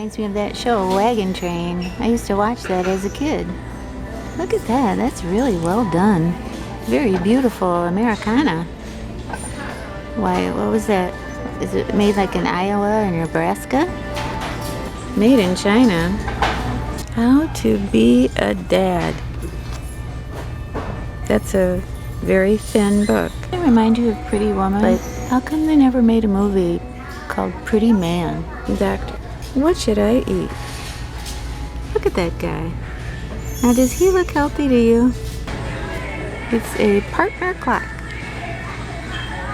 Reminds me of that show, Wagon Train. I used to watch that as a kid. Look at that. That's really well done. Very beautiful Americana. Why, what was that? Is it made like in Iowa or Nebraska? Made in China. How to be a dad. That's a very thin book. It reminds you of Pretty Woman, but how come they never made a movie called Pretty Man? Doctor, what should I eat? Look at that guy. Now, does he look healthy to you? It's a partner clock.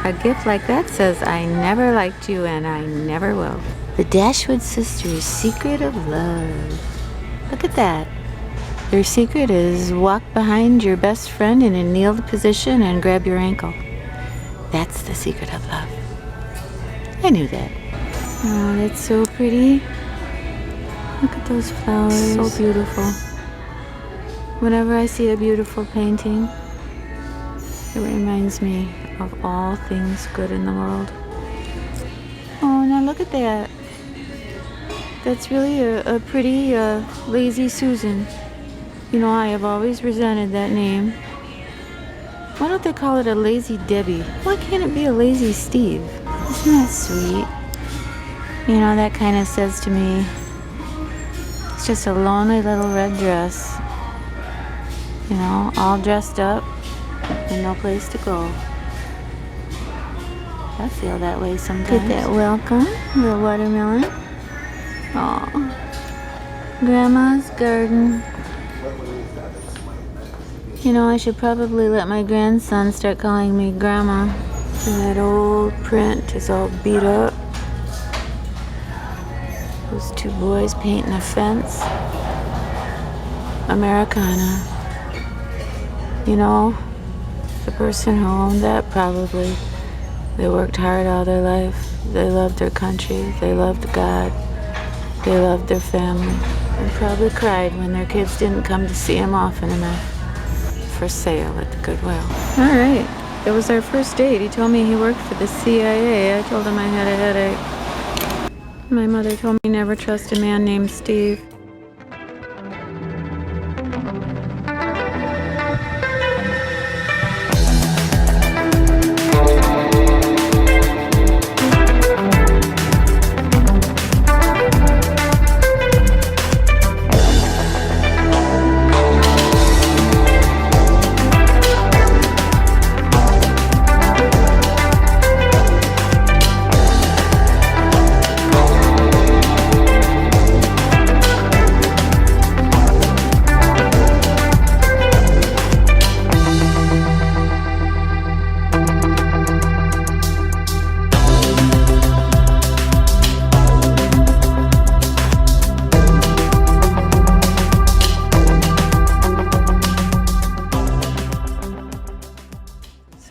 A gift like that says, I never liked you and I never will. The Dashwood Sisters' Secret of Love. Look at that. Their secret is walk behind your best friend in a kneeled position and grab your ankle. That's the secret of love. I knew that. Oh, that's so pretty. Look at those flowers. So beautiful. Whenever I see a beautiful painting, it reminds me of all things good in the world. Oh, now look at that. That's really a pretty Lazy Susan. You know, I have always resented that name. Why don't they call it a Lazy Debbie? Why can't it be a Lazy Steve? Isn't that sweet? You know, that kind of says to me, it's just a lonely little red dress. You know, all dressed up and no place to go. I feel that way sometimes. Get that welcome, little watermelon. Aw, Grandma's garden. You know, I should probably let my grandson start calling me Grandma. And that old print is all beat up. Those two boys painting a fence. Americana. You know, the person who owned that probably, they worked hard all their life. They loved their country. They loved God. They loved their family. And probably cried when their kids didn't come to see them often enough. For sale at the Goodwill. All right. It was our first date. He told me he worked for the CIA. I told him I had a headache. My mother told me never trust a man named Steve.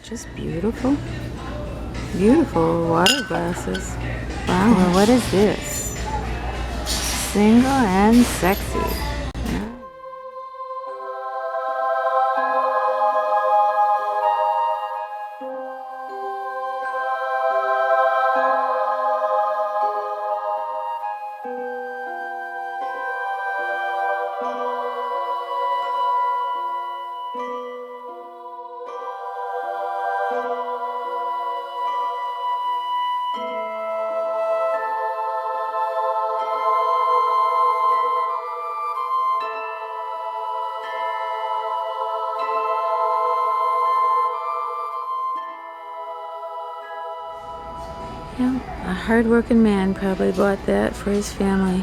Just beautiful. Beautiful water glasses. Wow, well, what is this? Single and sexy. Yeah, a hard-working man probably bought that for his family.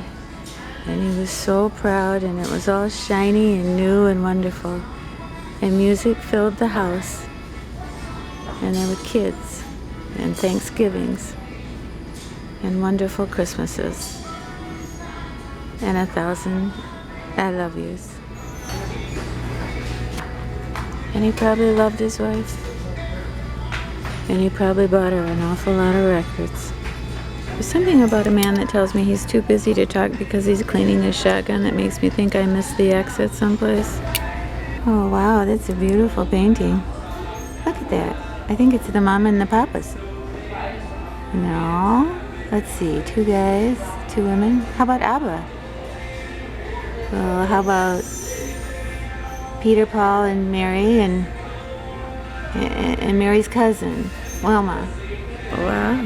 And he was so proud, and it was all shiny and new and wonderful. And music filled the house. And there were kids, and Thanksgivings, and wonderful Christmases, and 1,000 I love yous. And he probably loved his wife. And he probably bought her an awful lot of records. There's something about a man that tells me he's too busy to talk because he's cleaning his shotgun that makes me think I missed the exit someplace. Oh wow, that's a beautiful painting. Look at that. I think it's the mom and the papas. No. Let's see, two guys, two women. How about ABBA? Well, how about Peter, Paul, and Mary, and Mary's cousin, Wilma? Wow.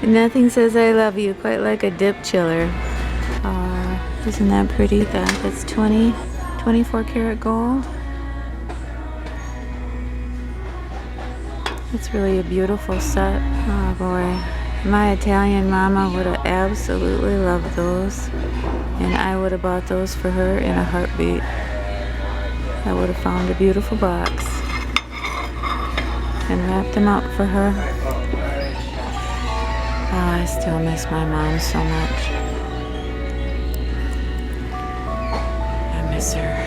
Nothing says I love you quite like a dip chiller. Isn't that pretty? That's 24 karat gold. It's really a beautiful set. Oh boy. My Italian mama would have absolutely loved those. And I would have bought those for her in a heartbeat. I would have found a beautiful box and wrapped them up for her. Oh, I still miss my mom so much. I miss her.